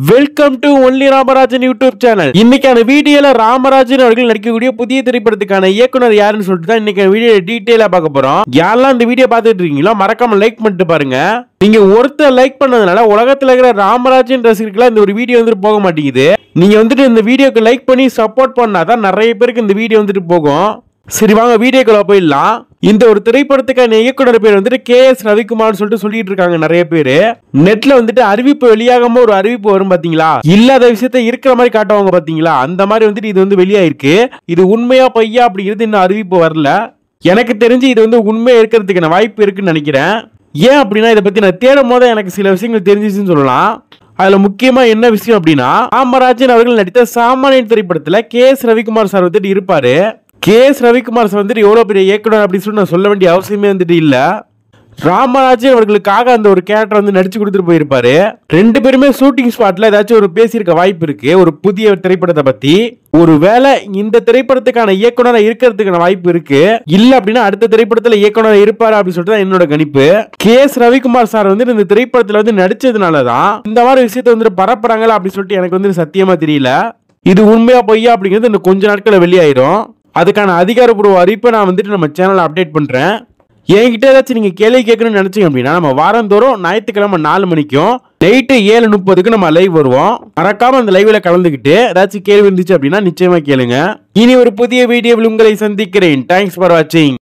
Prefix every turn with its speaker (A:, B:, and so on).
A: Welcome to only Ramarajan YouTube channel. இன்னைக்கான வீடியோல ராமராஜன் அவர்கள் நடிக்கக்கூடிய புதிய திரைப்படத்துக்கான இயக்குனர் யாருன்னு சொல்லிட்டு தான் இன்னைக்கு வீடியோ டீடைலா பார்க்க போறோம். யாரெல்லாம் இந்த வீடியோ பார்த்துட்டு இருக்கீங்களோ மறக்காம லைக் பண்ணிட்டு பாருங்க. நீங்க ஒருத்தர் லைக் பண்ணதுனால உலகத்துல இருக்கிற ராமராஜன் ரசிகர்களா இந்த ஒரு வீடியோ வந்துட்டு போக மாட்டேங்குது. நீங்க வந்துட்டு இந்த வீடியோக்கு லைக் பண்ணி சப்போர்ட் பண்ணாதான் நிறைய பேருக்கு இந்த வீடியோ வந்துட்டு போகும். சரி வாங்க வீடியோக்குள்ள போயிடலாம். இந்த ஒரு திரைப்படத்துக்கான இயக்குனர் பேர் வந்துட்டு KS ரவிக்குமார் சொல்லிட்டு இருக்காங்க நிறைய பேரு. நெட்ல வந்துட்டு அறிவிப்பு வெளியாகாம ஒரு அறிவிப்பு வரும் பாத்தீங்களா, இல்லாத விஷயத்த இருக்கிற மாதிரி காட்டுவாங்க பாத்தீங்களா, அந்த மாதிரி வந்துட்டு இது வந்து வெளியாயிருக்கு. இது உண்மையா பொய்யா அப்படிங்கிறது இன்னும் அறிவிப்பு வரல. எனக்கு தெரிஞ்சு இது வந்து உண்மையா இருக்கிறதுக்கான வாய்ப்பு இருக்குன்னு நினைக்கிறேன். ஏன் அப்படின்னா இதை பத்தி நான் தேடும் போது எனக்கு சில விஷயங்கள் தெரிஞ்சிச்சுன்னு சொல்லலாம். அதுல முக்கியமா என்ன விஷயம் அப்படின்னா, ராமராஜன் அவர்கள் நடித்த சாமானியன் திரைப்படத்துல KS ரவிக்குமார் சார் வந்துட்டு இருப்பாரு. KS ரவிக்குமார் சார் வந்துட்டு எவ்வளவு பெரிய இயக்குனர் அப்படின்னு சொல்லி நான் சொல்ல வேண்டிய அவசியமே வந்துட்டு இல்ல. ராமராஜன் அவர்களுக்காக அந்த ஒரு கேரக்டர் வந்து நடிச்சு கொடுத்துட்டு போயிருப்பாரு. ரெண்டு பேருமே ஷூட்டிங் ஸ்பாட்ல ஏதாச்சும் ஒரு பேசியிருக்க வாய்ப்பு இருக்கு ஒரு புதிய திரைப்படத்தை பத்தி. ஒருவேளை இந்த திரைப்படத்துக்கான இயக்குனரா இருக்கிறதுக்கான வாய்ப்பு இருக்கு. இல்ல அப்படின்னா அடுத்த திரைப்படத்துல இயக்குனர் இருப்பாரு அப்படின்னு சொல்லிட்டு தான் என்னோட கணிப்பு. KS ரவிக்குமார் சார் வந்து இந்த திரைப்படத்துல வந்து நடிச்சதுனாலதான் இந்த மாதிரி விஷயத்த வந்து பரப்புறாங்களா அப்படின்னு சொல்லிட்டு எனக்கு வந்து சத்தியமா தெரியல. இது உண்மையா பொய்யா அப்படிங்கிறது இன்னும் கொஞ்ச நாட்கள் வெளியாயிரும். அதுக்கான அதிகாரப்பூர்வ அறிவிப்பை நான் வந்துட்டு நம்ம சேனல்ல அப்டேட் பண்றேன். என்கிட்ட ஏதாச்சும் நீங்க கேள்வி கேட்கணும்னு நினைச்சீங்க அப்படின்னா நம்ம வாரந்தோறும் ஞாயிற்றுக்கிழமை 4 மணிக்கும் நைட்டு 7:30க்கு நம்ம லைவ் வருவோம். மறக்காம அந்த லைவ்ல கலந்துக்கிட்டு ஏதாச்சும் கேள்வி இருந்துச்சு அப்படின்னா நிச்சயமா கேளுங்க. இனி ஒரு புதிய வீடியோவில் உங்களை சந்திக்கிறேன். தேங்க்ஸ் ஃபார் வாட்சிங்.